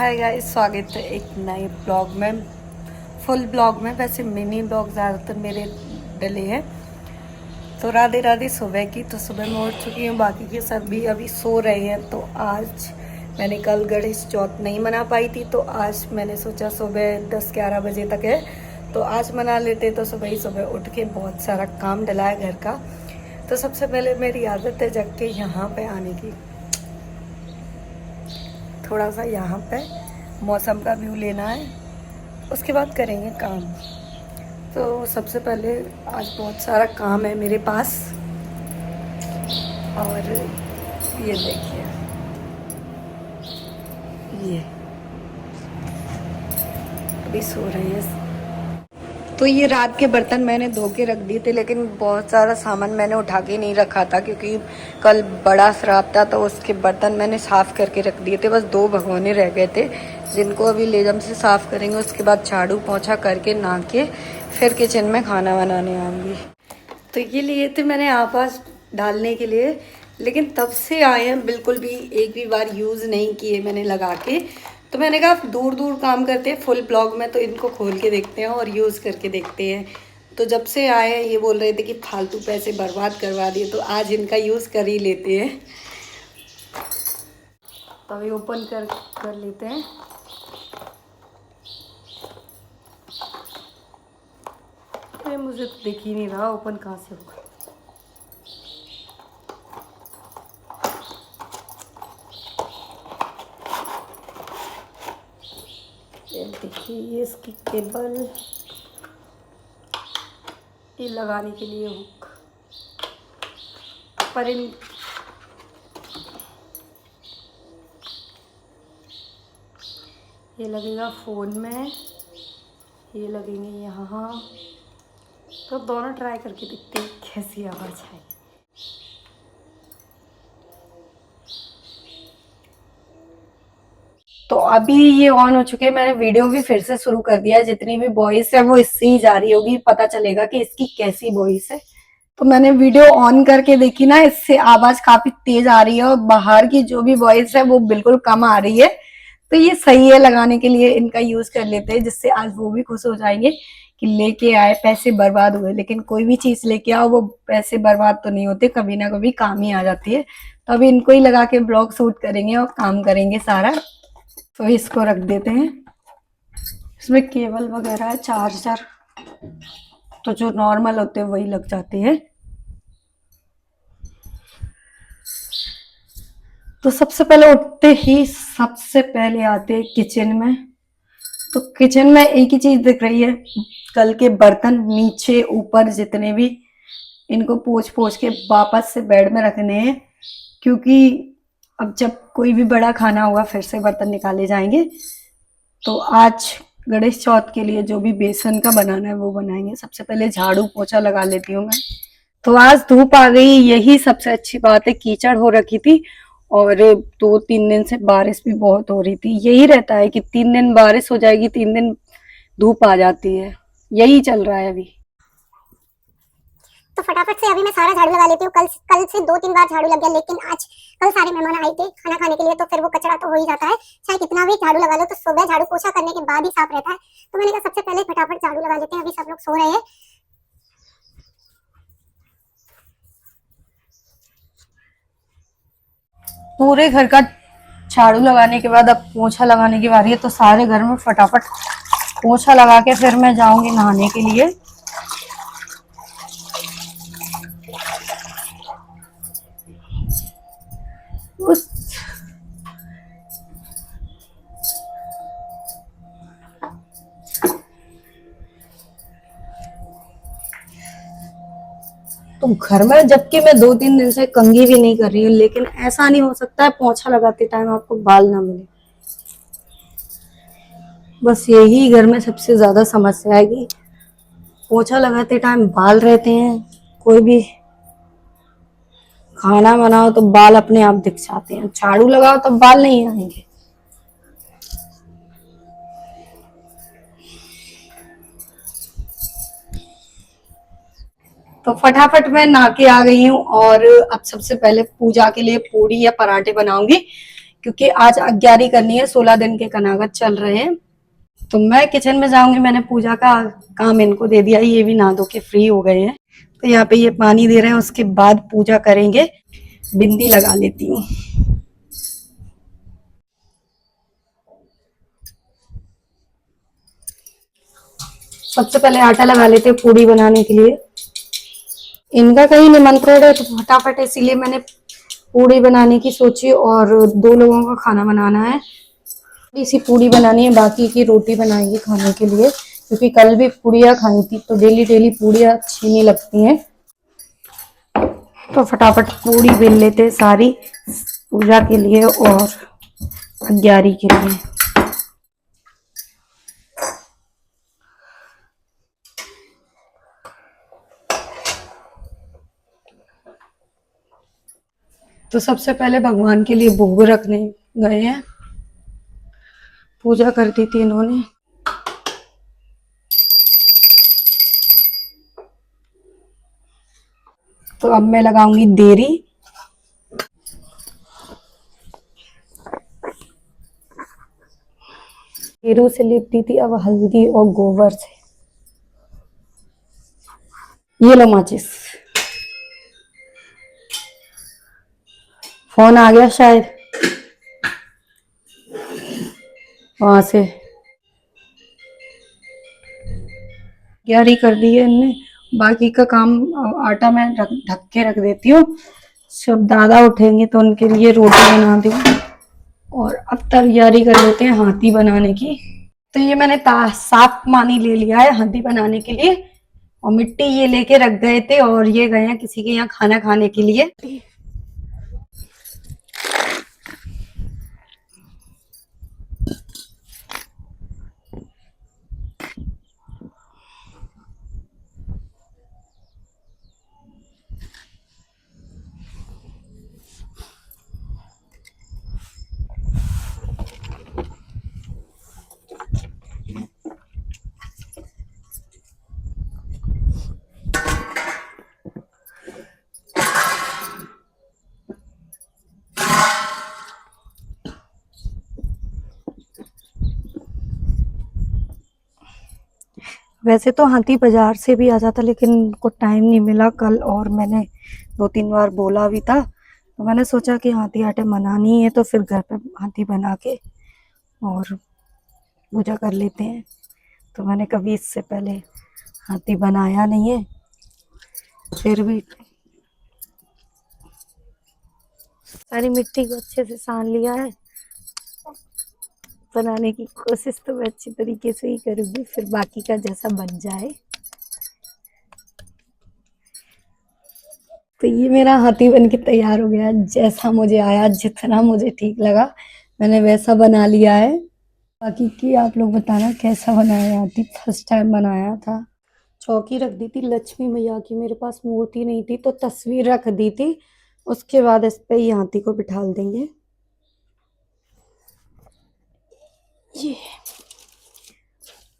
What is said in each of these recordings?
Hi guys, स्वागत है एक नए ब्लॉग में। फुल ब्लॉग में, वैसे मिनी ब्लॉग ज़्यादातर मेरे डले हैं। तो राधे राधे सुबह की। तो सुबह मैं उठ चुकी हूँ, बाकी के सब भी अभी सो रहे हैं। तो आज मैंने कल गणेश चौथ नहीं मना पाई थी, तो आज मैंने सोचा सुबह 10-11 बजे तक है तो आज मना लेते। तो सुबह ही सुबह उठ के बहुत सारा काम डला है घर का। तो सबसे पहले मेरी आदत है जग के यहाँ पे आने की, थोड़ा सा यहाँ पे मौसम का व्यू लेना है, उसके बाद करेंगे काम। तो सबसे पहले आज बहुत सारा काम है मेरे पास। और ये देखिए, ये अभी सो रहे हैं। तो ये रात के बर्तन मैंने धो के रख दिए थे, लेकिन बहुत सारा सामान मैंने उठा के नहीं रखा था क्योंकि कल बड़ा श्राद्ध था। तो उसके बर्तन मैंने साफ़ करके रख दिए थे। बस 2 भगोने रह गए थे जिनको अभी लेजम से साफ़ करेंगे। उसके बाद झाड़ू पोंछा करके नहा के फिर किचन में खाना बनाने आऊँगी। तो ये लिए थे मैंने आपास डालने के लिए, लेकिन तब से आए हैं बिल्कुल भी एक भी बार यूज़ नहीं किए मैंने लगा के। तो मैंने कहा दूर दूर काम करते हैं फुल ब्लॉग में, तो इनको खोल के देखते हैं और यूज़ करके देखते हैं। तो जब से आए हैं ये बोल रहे थे कि फालतू पैसे बर्बाद करवा दिए, तो आज इनका यूज़ कर ही लेते हैं। तो अभी ओपन कर लेते हैं। अरे मुझे तो दिख ही नहीं रहा ओपन कहाँ से होगा। ये देखिए, ये इसकी केबल, ये लगाने के लिए हुक पर ये लगेगा फ़ोन में, ये लगेंगे यहाँ। तो दोनों ट्राई करके देखते हैं कैसी आवाज़ है। तो अभी ये ऑन हो चुके हैं। मैंने वीडियो भी फिर से शुरू कर दिया है। जितनी भी वॉइस है वो इससे ही जा रही होगी, पता चलेगा कि इसकी कैसी वॉइस है। तो मैंने वीडियो ऑन करके देखी ना, इससे आवाज काफी तेज आ रही है और बाहर की जो भी वॉइस है वो बिल्कुल कम आ रही है। तो ये सही है, लगाने के लिए इनका यूज कर लेते हैं, जिससे आज वो भी खुश हो जाएंगे कि लेके आए, पैसे बर्बाद हुए। लेकिन कोई भी चीज लेके आओ वो पैसे बर्बाद तो नहीं होते, कभी ना कभी काम ही आ जाती है। तो अभी इनको ही लगा के ब्लॉग शूट करेंगे और काम करेंगे सारा। तो इसको रख देते हैं। इसमें केबल वगैरह है, चार्जर तो जो नॉर्मल होते हैं वही लग जाते हैं। तो सबसे पहले उठते ही सबसे पहले आते हैं किचन में। तो किचन में एक ही चीज दिख रही है, कल के बर्तन नीचे ऊपर जितने भी, इनको पोंछ पोंछ के वापस से बेड में रखने हैं। क्योंकि अब जब कोई भी बड़ा खाना होगा फिर से बर्तन निकाले जाएंगे। तो आज गणेश चौथ के लिए जो भी बेसन का बनाना है वो बनाएंगे। सबसे पहले झाड़ू पोछा लगा लेती हूँ मैं। तो आज धूप आ गई, यही सबसे अच्छी बात है। कीचड़ हो रखी थी और 2-3 दिन से बारिश भी बहुत हो रही थी। यही रहता है कि 3 दिन बारिश हो जाएगी, 3 दिन धूप आ जाती है, यही चल रहा है अभी। तो फटाफट से अभी मैं सारा झाड़ू लगा लेती हूँ। कल से 2-3 बार झाड़ू लग गया, लेकिन आज कल सारे मेहमान आए थे खाना खाने के लिए, तो फिर वो कचरा तो हो ही जाता है। चाहे कितना भी झाड़ू लगा लो तो सुबह झाड़ू पोछा करने के बाद ही साफ रहता है। तो मैंने कहा सबसे पहले फटाफट झाड़ू लगा लेते हैं। अभी सब लोग सो रहे हैं। पूरे घर का झाड़ू लगाने के बाद अब पोछा लगाने की बारी है। तो सारे घर में फटाफट पोछा लगा के फिर मैं जाऊंगी नहाने के लिए। उस तो घर में, जबकि मैं 2-3 दिन से कंघी भी नहीं कर रही हूँ, लेकिन ऐसा नहीं हो सकता है पोछा लगाते टाइम आपको बाल ना मिले। बस यही घर में सबसे ज्यादा समस्या है कि पोछा लगाते टाइम बाल रहते हैं। कोई भी खाना बनाओ तो बाल अपने आप दिख जाते हैं, झाड़ू लगाओ तो बाल नहीं आएंगे। तो फटाफट मैं नहा के आ गई हूँ और अब सबसे पहले पूजा के लिए पूड़ी या पराठे बनाऊंगी, क्योंकि आज 11 करनी है, 16 दिन के कनागत चल रहे हैं। तो मैं किचन में जाऊंगी, मैंने पूजा का काम इनको दे दिया, ये भी नहा धो के फ्री हो गए हैं। तो यहाँ पे ये पानी दे रहे हैं, उसके बाद पूजा करेंगे। बिंदी लगा लेती हूँ। सबसे पहले आटा लगा लेते हैं पूड़ी बनाने के लिए। इनका कहीं निमंत्रण है तो फटाफट इसीलिए मैंने पूड़ी बनाने की सोची, और 2 लोगों का खाना बनाना है। इसी पूड़ी बनानी है, बाकी की रोटी बनाएंगे खाने के लिए, क्योंकि कल भी पूड़ियाँ खाई थी तो डेली डेली पूड़ियाँ अच्छी नहीं लगती हैं। तो फटाफट पूड़ी बेल लेते हैं सारी, पूजा के लिए और 11 के लिए। तो सबसे पहले भगवान के लिए भोग रखने गए हैं। पूजा कर दी थी इन्होंने। तो अब मैं लगाऊंगी देरी। गेरू से लिपटी थी, अब हल्दी और गोबर से। ये लो माचिस। फोन आ गया शायद वहां से। 11 कर दी है इनने। बाकी का काम आटा मैं ढक के रख देती हूँ। जब दादा उठेंगे तो उनके लिए रोटी बना दूँ। और अब तैयारी कर लेते हैं हाथी बनाने की। तो ये मैंने साफ पानी ले लिया है हाथी बनाने के लिए, और मिट्टी ये लेके रख गए थे, और ये गए हैं किसी के यहाँ खाना खाने के लिए। वैसे तो हाथी बाजार से भी आ जाता, लेकिन उनको टाइम नहीं मिला कल, और मैंने 2-3 बार बोला भी था। तो मैंने सोचा कि हाथी आटे बनानी है तो फिर घर पे हाथी बना के और पूजा कर लेते हैं। तो मैंने कभी इससे पहले हाथी बनाया नहीं है, फिर भी सारी मिट्टी को अच्छे से सान लिया है। बनाने की कोशिश तो मैं अच्छी तरीके से ही करूँगी, फिर बाकी का जैसा बन जाए। तो ये मेरा हाथी बन के तैयार हो गया, जैसा मुझे आया, जितना मुझे ठीक लगा मैंने वैसा बना लिया है। बाकी की आप लोग बताना कैसा बनाया हाथी। फर्स्ट टाइम बनाया था। चौकी रख दी थी लक्ष्मी मैया की, मेरे पास मूर्ति नहीं थी तो तस्वीर रख दी थी। उसके बाद इस पे ये हाथी को बिठाल देंगे। ये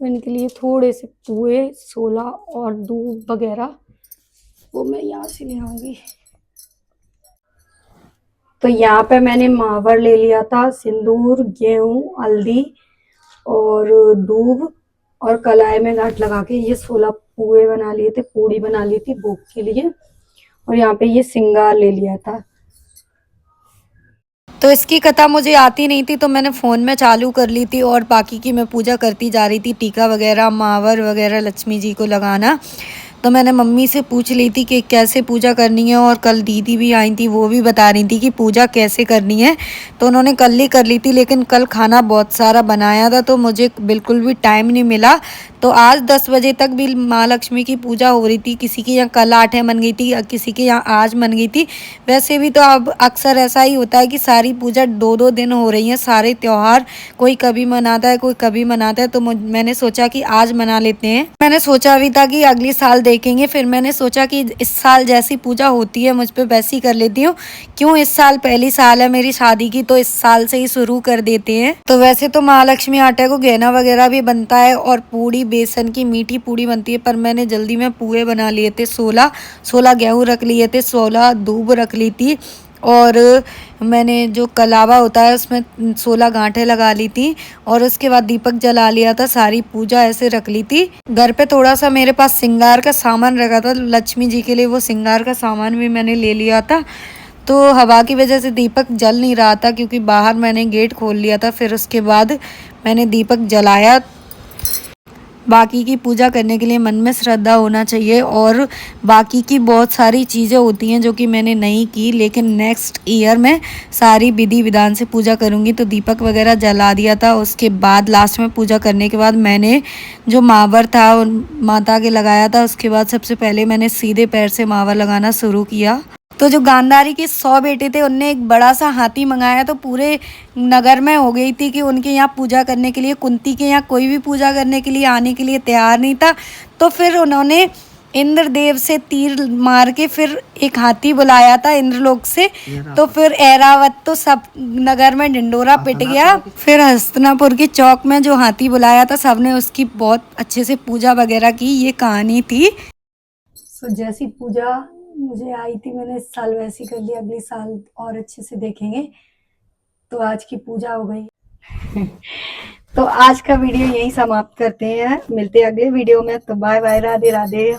इनके लिए थोड़े से पुए, सोला और दूध वगैरह वो मैं यहाँ से ले आऊंगी। तो यहाँ पे मैंने मावर ले लिया था, सिंदूर, गेहूं, हल्दी और दूब, और कलाई में गांठ लगा के ये 16 पुए बना लिए थे, पूड़ी बना ली थी भोग के लिए। और यहाँ पे ये सिंगार ले लिया था। तो इसकी कथा मुझे आती नहीं थी तो मैंने फ़ोन में चालू कर ली थी, और बाकी की मैं पूजा करती जा रही थी। टीका वगैरह, मावर वगैरह लक्ष्मी जी को लगाना। तो मैंने मम्मी से पूछ ली थी कि कैसे पूजा करनी है, और कल दीदी भी आई थी, वो भी बता रही थी कि पूजा कैसे करनी है। तो उन्होंने कल ही कर ली थी, लेकिन कल खाना बहुत सारा बनाया था तो मुझे बिल्कुल भी टाइम नहीं मिला। तो आज 10 बजे तक भी माँ लक्ष्मी की पूजा हो रही थी। किसी के यहाँ कल आठे बन गई थी, किसी के यहाँ आज बन गई थी। वैसे भी तो अब अक्सर ऐसा ही होता है कि सारी पूजा 2-2 दिन हो रही हैं। सारे त्यौहार कोई कभी मनाता है, कोई कभी मनाता है। तो मैंने सोचा कि आज मना लेते हैं। मैंने सोचा भी था कि अगले साल देखेंगे, फिर मैंने सोचा कि इस साल जैसी पूजा होती है मुझ पे वैसी कर लेती हूँ। क्यों, इस साल पहली साल है मेरी शादी की, तो इस साल से ही शुरू कर देते हैं। तो वैसे तो महालक्ष्मी आटे को गहना वगैरह भी बनता है, और पूड़ी बेसन की मीठी पूड़ी बनती है, पर मैंने जल्दी में पुए बना लिए थे। 16 गेहूँ रख लिए थे, 16 दूब रख ली थी, और मैंने जो कलावा होता है उसमें 16 गांठें लगा ली थी और उसके बाद दीपक जला लिया था। सारी पूजा ऐसे रख ली थी। घर पे थोड़ा सा मेरे पास श्रृंगार का सामान रखा था लक्ष्मी जी के लिए, वो श्रृंगार का सामान भी मैंने ले लिया था। तो हवा की वजह से दीपक जल नहीं रहा था क्योंकि बाहर मैंने गेट खोल लिया था। फिर उसके बाद मैंने दीपक जलाया। बाकी की पूजा करने के लिए मन में श्रद्धा होना चाहिए और बाकी की बहुत सारी चीज़ें होती हैं जो कि मैंने नहीं की, लेकिन नेक्स्ट ईयर में सारी विधि विधान से पूजा करूँगी। तो दीपक वगैरह जला दिया था। उसके बाद लास्ट में पूजा करने के बाद मैंने जो मावर था माता के लगाया था। उसके बाद सबसे पहले मैंने सीधे पैर से मावर लगाना शुरू किया। तो जो गांधारी के 100 बेटे थे उनने एक बड़ा सा हाथी मंगाया, तो पूरे नगर में हो गई थी कि उनके यहाँ पूजा करने के लिए, कुंती के यहाँ कोई भी पूजा करने के लिए आने के लिए तैयार नहीं था। तो फिर उन्होंने इंद्रदेव से तीर मार के फिर एक हाथी बुलाया था इंद्रलोक से। तो फिर ऐरावत तो सब नगर में ढिंडोरा पिट गया। फिर हस्तिनापुर के चौक में जो हाथी बुलाया था सबने उसकी बहुत अच्छे से पूजा वगैरह की। ये कहानी थी। सो जैसी पूजा मुझे आई थी मैंने इस साल वैसी कर ली, अगले साल और अच्छे से देखेंगे। तो आज की पूजा हो गई। तो आज का वीडियो यहीं समाप्त करते हैं, मिलते हैं अगले वीडियो में। तो बाय बाय, राधे राधे।